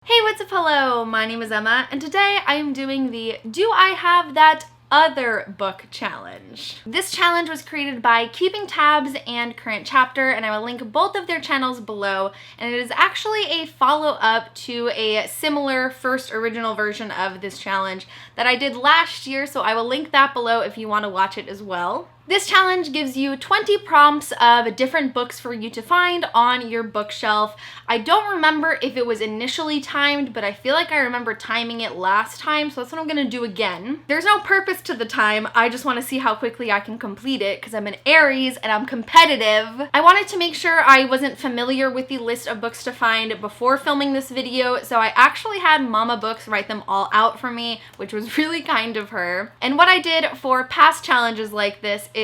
Hey, what's up? Hello, my name is Emma, and today I am doing the Do I Have That Other Book challenge. This challenge was created by Keeping Tabs and Current Chapter, and I will link both of their channels below, and it is actually a follow-up to a similar first original version of this challenge that I did last year, so I will link that below if you want to watch it as well. This challenge gives you 20 prompts of different books for you to find on your bookshelf. I don't remember if it was initially timed, but I feel like I remember timing it last time, so that's what I'm gonna do again. There's no purpose to the time, I just wanna see how quickly I can complete it because I'm an Aries and I'm competitive. I wanted to make sure I wasn't familiar with the list of books to find before filming this video, so I actually had emmmabooks write them all out for me, which was really kind of her. And what I did for past challenges like this is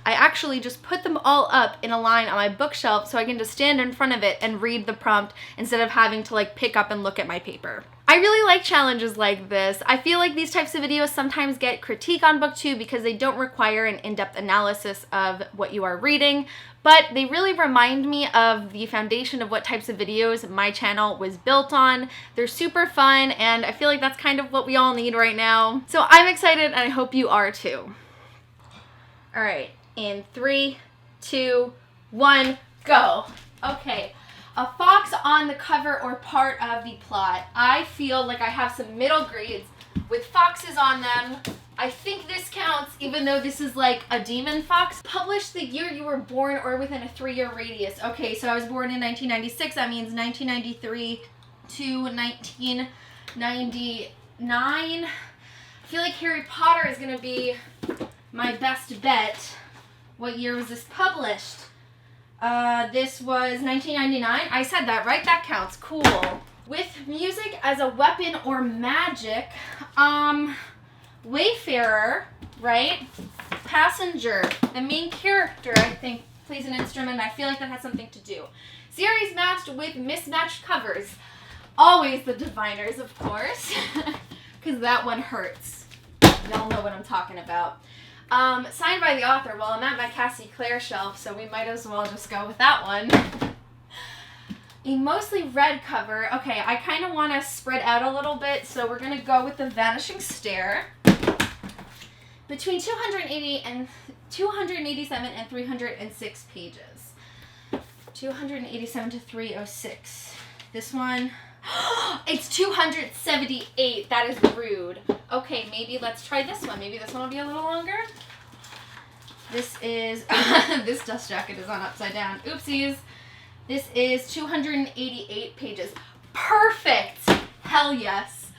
I actually just put them all up in a line on my bookshelf so I can just stand in front of it and read the prompt instead of having to like pick up and look at my paper. I really like challenges like this. I feel like these types of videos sometimes get critique on booktube because they don't require an in-depth analysis of what you are reading, but they really remind me of the foundation of what types of videos my channel was built on. They're super fun, and I feel like that's kind of what we all need right now. So I'm excited, and I hope you are too. All right, in 3, 2, 1, go. Okay, a fox on the cover or part of the plot. I feel like I have some middle grades with foxes on them. I think this counts, even though this is like a demon fox. Publish the year you were born or within a 3-year radius. Okay, so I was born in 1996. That means 1993 to 1999. I feel like Harry Potter is gonna be my best bet. What year was this published? This was 1999. I said that, right? That counts. Cool. With music as a weapon or magic, Wayfarer, right? Passenger. The main character, I think, plays an instrument. I feel like that has something to do. Series matched with mismatched covers. Always the Diviners, of course, because that one hurts. Y'all know what I'm talking about. Signed by the author. Well, I'm at my Cassie Clare shelf, so we might as well just go with that one. A mostly red cover. Okay, I kind of want to spread out a little bit, so we're going to go with The Vanishing Stair. Between 287 and 306 pages. 287 to 306. This one... It's 278. That is rude. Okay, maybe let's try this one. Maybe this one will be a little longer. This is... this dust jacket is on upside down. Oopsies. This is 288 pages. Perfect! Hell yes.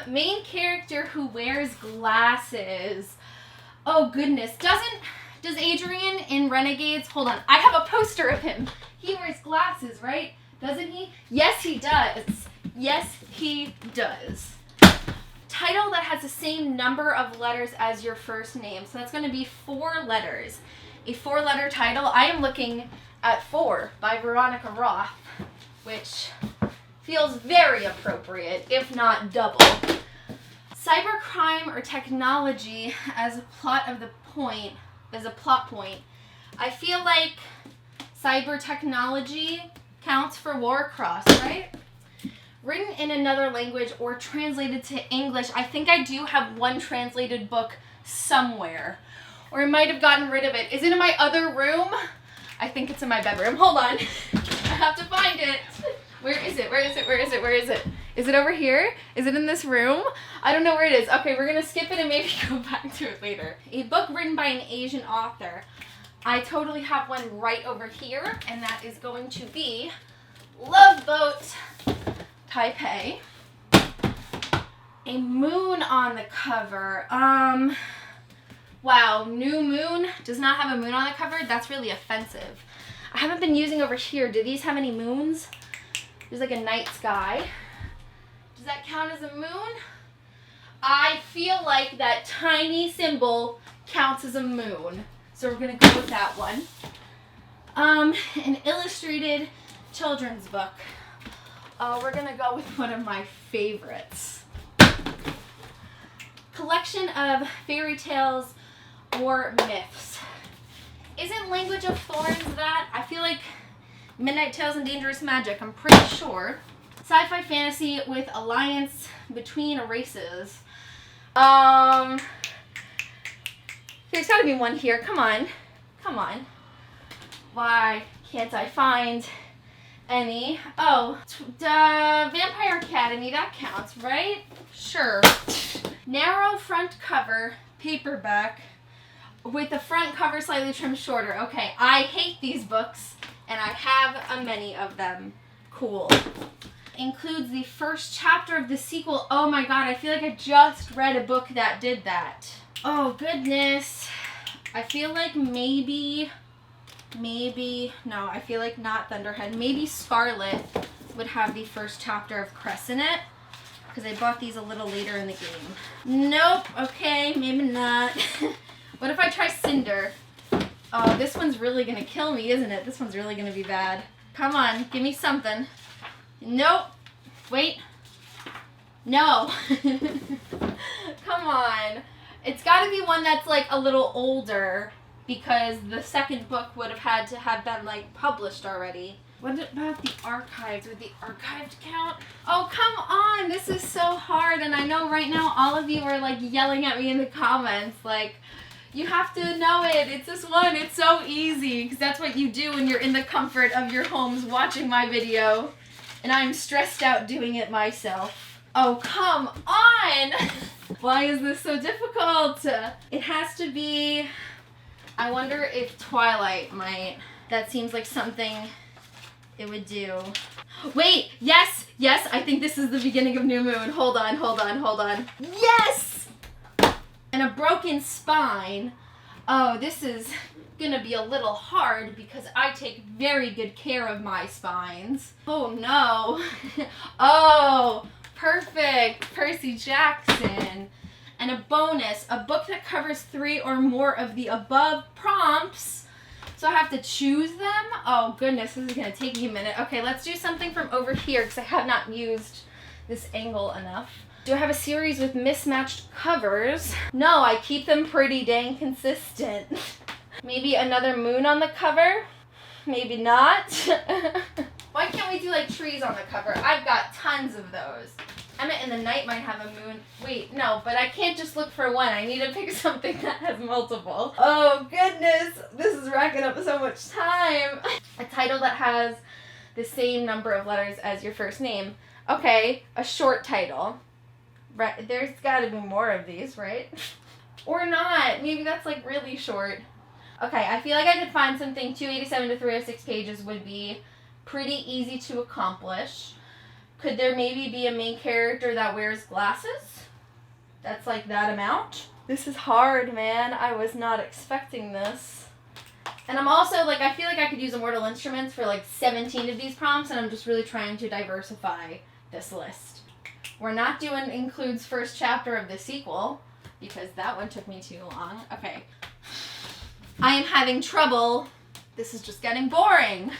Main character who wears glasses. Oh goodness. Does Adrian in Renegades... Hold on. I have a poster of him. He wears glasses, right? Doesn't he? Yes, he does. Yes, he does. Title that has the same number of letters as your first name. So that's going to be 4 letters. A 4-letter title. I am looking at 4 by Veronica, which feels very appropriate, if not double. Cybercrime or technology as a plot point. I feel like cyber technology counts for Warcross, right? Written in another language or translated to English. I think I do have one translated book somewhere. Or I might have gotten rid of it. Is it in my other room? I think it's in my bedroom. Hold on. I have to find it. Where is it? Where is it? Where is it? Where is it? Is it over here? Is it in this room? I don't know where it is. Okay, we're going to skip it and maybe go back to it later. A book written by an Asian author. I totally have one right over here, and that is going to be Love Boat Taipei. A moon on the cover. Wow, New Moon does not have a moon on the cover. That's really offensive. I haven't been using over here. Do these have any moons? There's like a night sky. Does that count as a moon? I feel like that tiny symbol counts as a moon. So we're going to go with that one. An illustrated children's book. We're going to go with one of my favorites. Collection of fairy tales or myths. Isn't Language of Thorns that? I feel like Midnight Tales and Dangerous Magic. I'm pretty sure. Sci-fi fantasy with alliance between races. There's gotta be one here. Come on. Come on. Why can't I find any? Oh, the Vampire Academy, that counts, right? Sure. Narrow front cover, paperback, with the front cover slightly trimmed shorter. Okay, I hate these books, and I have many of them. Cool. Includes the first chapter of the sequel. Oh my god, I feel like I just read a book that did that. Oh goodness. I feel like maybe, no, I feel like not Thunderhead. Maybe Scarlet would have the first chapter of Cress in it, because I bought these a little later in the game. Nope, okay, maybe not. What if I try Cinder? Oh, this one's really gonna kill me, isn't it? This one's really gonna be bad. Come on, give me something. Nope. Wait. No. Come on. It's got to be one that's like a little older, because the second book would have had to have been like published already. What about the archived? Would the archived count? Oh, come on. This is so hard. And I know right now all of you are like yelling at me in the comments. Like, you have to know it. It's this one. It's so easy, because that's what you do when you're in the comfort of your homes watching my video. And I'm stressed out doing it myself. Oh, come on! Why is this so difficult? It has to be... I wonder if Twilight might... That seems like something it would do. Wait! Yes! Yes! I think this is the beginning of New Moon. Hold on, hold on, hold on. Yes! And a broken spine. Oh, this is gonna be a little hard because I take very good care of my spines. Oh no. Oh, perfect. Percy Jackson. And a bonus, a book that covers 3 or more of the above prompts. So I have to choose them? Oh goodness, this is gonna take me a minute. Okay, let's do something from over here because I have not used this angle enough. Do I have a series with mismatched covers? No, I keep them pretty dang consistent. Maybe another moon on the cover? Maybe not. Why can't we do like trees on the cover? I've got tons of those. Emmett in the Night might have a moon. Wait, no, but I can't just look for one. I need to pick something that has multiple. Oh goodness, this is racking up so much time. A title that has the same number of letters as your first name. Okay, a short title. Right, there's gotta be more of these, right? Or not. Maybe that's like really short. Okay, I feel like I could find something 287 to 306 pages would be pretty easy to accomplish. Could there maybe be a main character that wears glasses? That's like that amount? This is hard, man. I was not expecting this. And I'm also like, I feel like I could use Immortal Instruments for like 17 of these prompts, and I'm just really trying to diversify this list. We're not doing includes first chapter of the sequel, because that one took me too long. Okay. I am having trouble. This is just getting boring.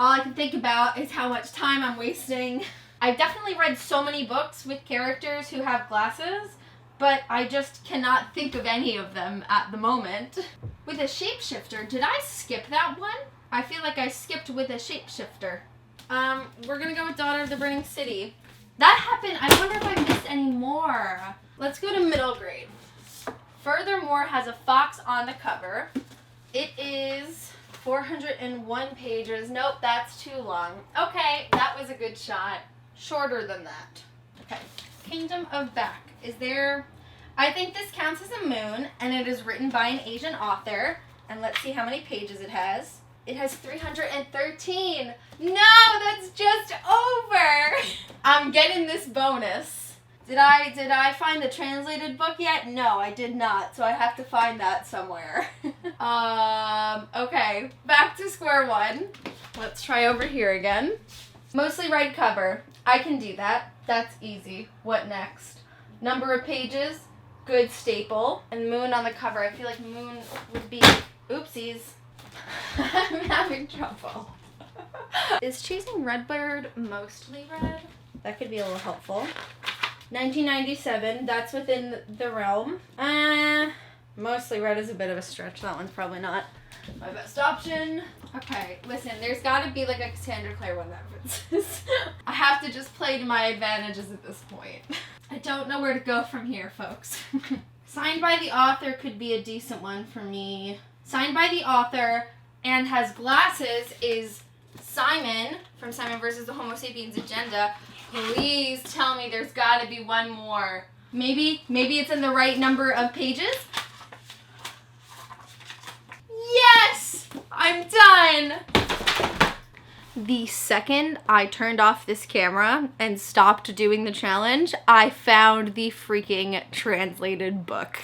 All I can think about is how much time I'm wasting. I've definitely read so many books with characters who have glasses, but I just cannot think of any of them at the moment. With a shapeshifter, did I skip that one? I feel like I skipped with a shapeshifter. We're gonna go with Daughter of the Burning City. That happened. I wonder if I missed any more. Let's go to middle grade. Furthermore has a fox on the cover. It is 401 pages. Nope, that's too long. Okay, that was a good shot. Shorter than that. Okay. Kingdom of Back. Is there... I think this counts as a moon, and it is written by an Asian author. And let's see how many pages it has. It has 313. No, that's just over. I'm getting this bonus. Did I find the translated book yet? No, I did not. So I have to find that somewhere. Okay. Back to square one. Let's try over here again. Mostly red cover. I can do that. That's easy. What next? Number of pages. Good staple. And moon on the cover. I feel like moon would be... Oopsies. I'm having trouble. Is Chasing Redbird mostly red? That could be a little helpful. 1997, that's within the realm. Mostly red is a bit of a stretch. That one's probably not my best option. Okay, listen, there's gotta be like a Cassandra Clare one that fits. I have to just play to my advantages at this point. I don't know where to go from here, folks. Signed by the author could be a decent one for me. Signed by the author and has glasses is Simon from Simon vs. the Homo Sapiens Agenda. Please tell me there's gotta be one more. Maybe it's in the right number of pages. Yes! I'm done! The second I turned off this camera and stopped doing the challenge, I found the freaking translated book.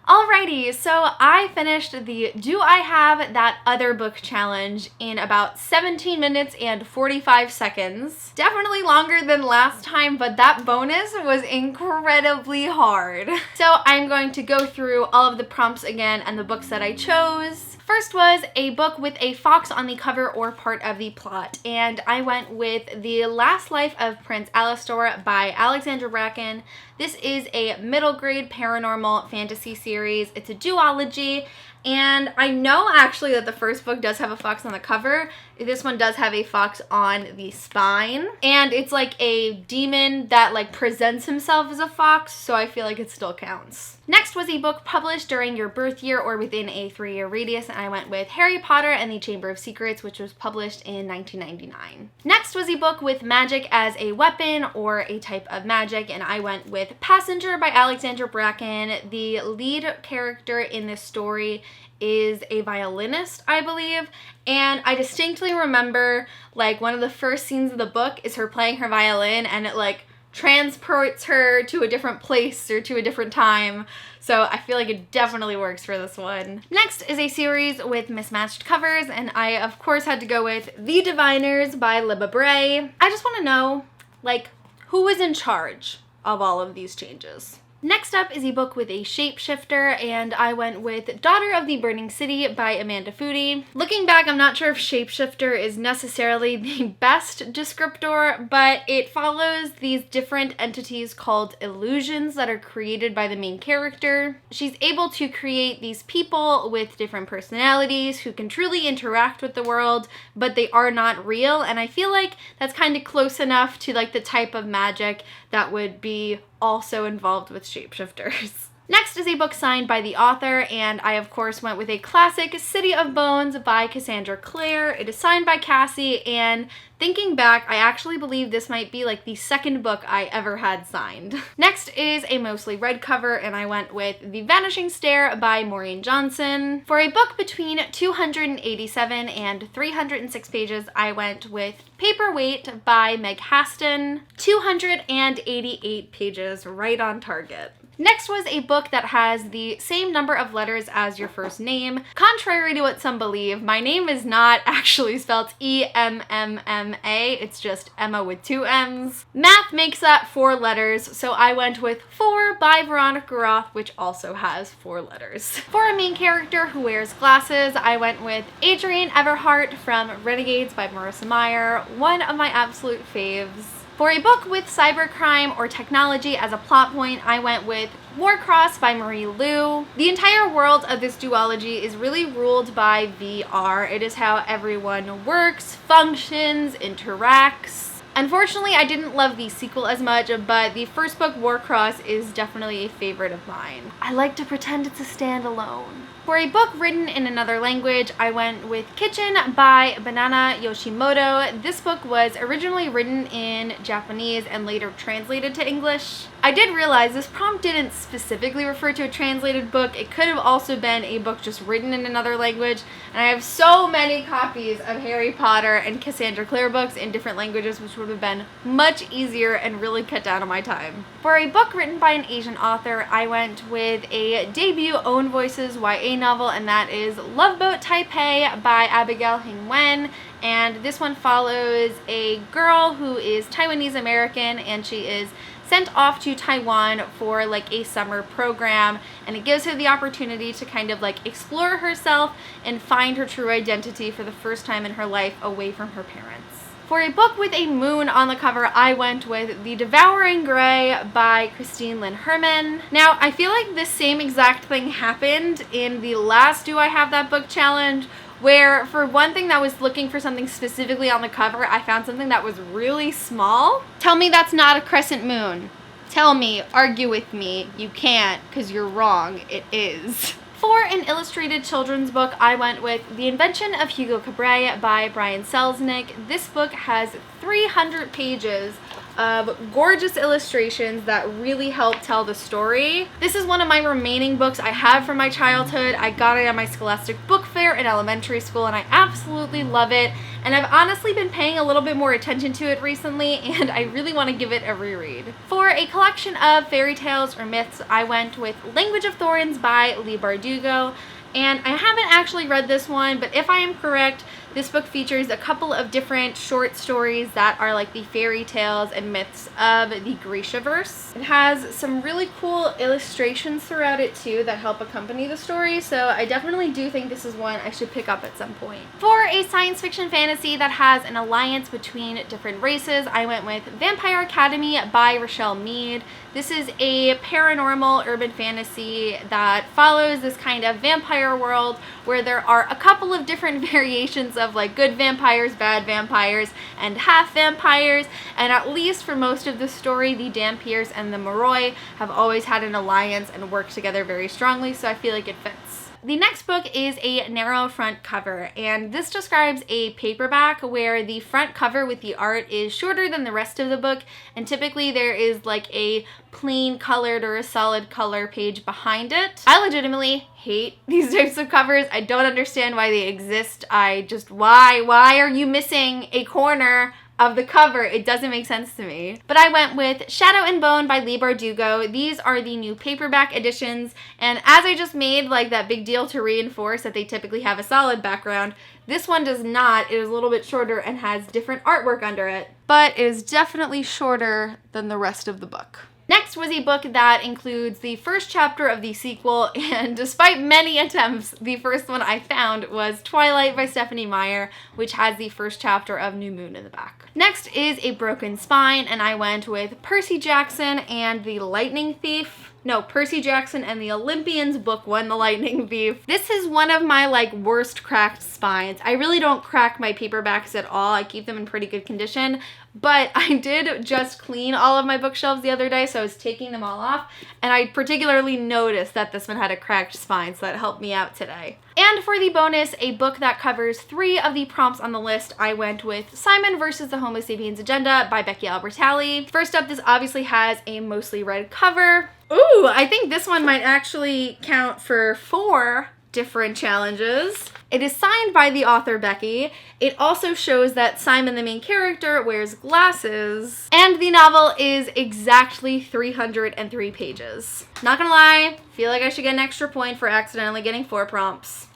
Alrighty, so I finished the Do I Have That Other Book challenge in about 17 minutes and 45 seconds. Definitely longer than last time, but that bonus was incredibly hard. So I'm going to go through all of the prompts again and the books that I chose. First was a book with a fox on the cover or part of the plot, and I went with The Last Life of Prince Alastor by Alexandra Bracken. This is a middle grade paranormal fantasy series. It's a duology, and I know actually that the first book does have a fox on the cover. This one does have a fox on the spine, and it's like a demon that like presents himself as a fox, so I feel like it still counts. Next was a book published during your birth year or within a 3-year radius, and I went with Harry Potter and the Chamber of Secrets, which was published in 1999. Next was a book with magic as a weapon or a type of magic, and I went with Passenger by Alexandra Bracken. The lead character in this story is a violinist, I believe, and I distinctly remember like one of the first scenes of the book is her playing her violin, and it like transports her to a different place or to a different time. So I feel like it definitely works for this one. Next is a series with mismatched covers, and I of course had to go with The Diviners by Libri. I just want to know, like, who was in charge of all of these changes? Next up is a book with a shapeshifter, and I went with Daughter of the Burning City by Amanda Foody. Looking back, I'm not sure if shapeshifter is necessarily the best descriptor, but it follows these different entities called illusions that are created by the main character. She's able to create these people with different personalities who can truly interact with the world, but they are not real, and I feel like that's kind of close enough to like the type of magic that would be also involved with shapeshifters. Next is a book signed by the author, and I of course went with a classic, City of Bones by Cassandra Clare. It is signed by Cassie, and thinking back, I actually believe this might be like the second book I ever had signed. Next is a mostly red cover, and I went with The Vanishing Stair by Maureen Johnson. For a book between 287 and 306 pages, I went with Paperweight by Meg Haston. 288 pages, right on target. Next was a book that has the same number of letters as your first name. Contrary to what some believe, my name is not actually spelled E-M-M-M-A, it's just Emma with 2 M's. Math makes that 4 letters, so I went with 4 by Veronica Roth, which also has 4 letters. For a main character who wears glasses, I went with Adrienne Everhart from Renegades by Marissa Meyer, one of my absolute faves. For a book with cybercrime or technology as a plot point, I went with Warcross by Marie Lu. The entire world of this duology is really ruled by VR. It is how everyone works, functions, interacts. Unfortunately, I didn't love the sequel as much, but the first book, Warcross, is definitely a favorite of mine. I like to pretend it's a standalone. For a book written in another language, I went with Kitchen by Banana Yoshimoto. This book was originally written in Japanese and later translated to English. I did realize this prompt didn't specifically refer to a translated book. It could have also been a book just written in another language, and I have so many copies of Harry Potter and Cassandra Clare books in different languages, which would have been much easier and really cut down on my time. For a book written by an Asian author, I went with a debut Own Voices YA novel, and that is Love Boat Taipei by Abigail Hing Wen. And this one follows a girl who is Taiwanese American, and she is sent off to Taiwan for like a summer program, and it gives her the opportunity to kind of like explore herself and find her true identity for the first time in her life away from her parents. For a book with a moon on the cover, I went with The Devouring Grey by Christine Lynn Herman. Now, I feel like this same exact thing happened in the last Do I Have That Book challenge, where for one thing that was looking for something specifically on the cover, I found something that was really small. Tell me that's not a crescent moon. Tell me, argue with me. You can't, because you're wrong. It is. For an illustrated children's book, I went with The Invention of Hugo Cabret by Brian Selznick. This book has 300 pages of gorgeous illustrations that really help tell the story. This is one of my remaining books I have from my childhood. I got it at my Scholastic Book Fair in elementary school and I absolutely love it. And I've honestly been paying a little bit more attention to it recently and I really want to give it a reread. For a collection of fairy tales or myths, I went with Language of Thorns by Leigh Bardugo. And I haven't actually read this one, but if I am correct, this book features a couple of different short stories that are like the fairy tales and myths of the Grishaverse. It has some really cool illustrations throughout it too that help accompany the story, so I definitely do think this is one I should pick up at some point. For a science fiction fantasy that has an alliance between different races, I went with Vampire Academy by Rochelle Mead. This is a paranormal urban fantasy that follows this kind of vampire world where there are a couple of different variations of like good vampires, bad vampires, and half vampires, and at least for most of the story, the Dampiers and the Moroi have always had an alliance and worked together very strongly, so I feel like it fits. The next book is a narrow front cover, and this describes a paperback where the front cover with the art is shorter than the rest of the book, and typically there is like a plain colored or a solid color page behind it. I legitimately hate these types of covers. I don't understand why they exist. Why are you missing a corner of the cover? It doesn't make sense to me. But I went with Shadow and Bone by Leigh Bardugo. These are the new paperback editions, and as I just made like that big deal to reinforce that they typically have a solid background, this one does not. It is a little bit shorter and has different artwork under it, but it is definitely shorter than the rest of the book. Next was a book that includes the first chapter of the sequel, and despite many attempts, the first one I found was Twilight by Stephenie Meyer, which has the first chapter of New Moon in the back. Next is A Broken Spine, and I went with Percy Jackson and the Lightning Thief. No, Percy Jackson and the Olympians, Book 1, The Lightning Thief. This is one of my like worst cracked spines. I really don't crack my paperbacks at all. I keep them in pretty good condition, but I did just clean all of my bookshelves the other day, so I was taking them all off, and I particularly noticed that this one had a cracked spine, so that helped me out today. And for the bonus, a book that covers 3 of the prompts on the list, I went with Simon vs. the Homo Sapiens Agenda by Becky Albertalli. First up, this obviously has a mostly red cover. Ooh, I think this one might actually count for 4 different challenges. It is signed by the author Becky. It also shows that Simon, the main character, wears glasses. And the novel is exactly 303 pages. Not gonna lie, feel like I should get an extra point for accidentally getting 4 prompts.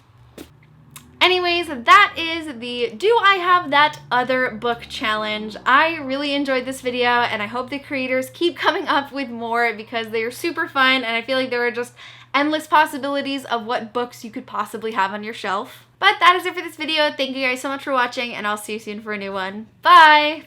Anyways, that is the Do I Have That Other Book challenge. I really enjoyed this video and I hope the creators keep coming up with more because they are super fun and I feel like there are just endless possibilities of what books you could possibly have on your shelf. But that is it for this video. Thank you guys so much for watching and I'll see you soon for a new one. Bye!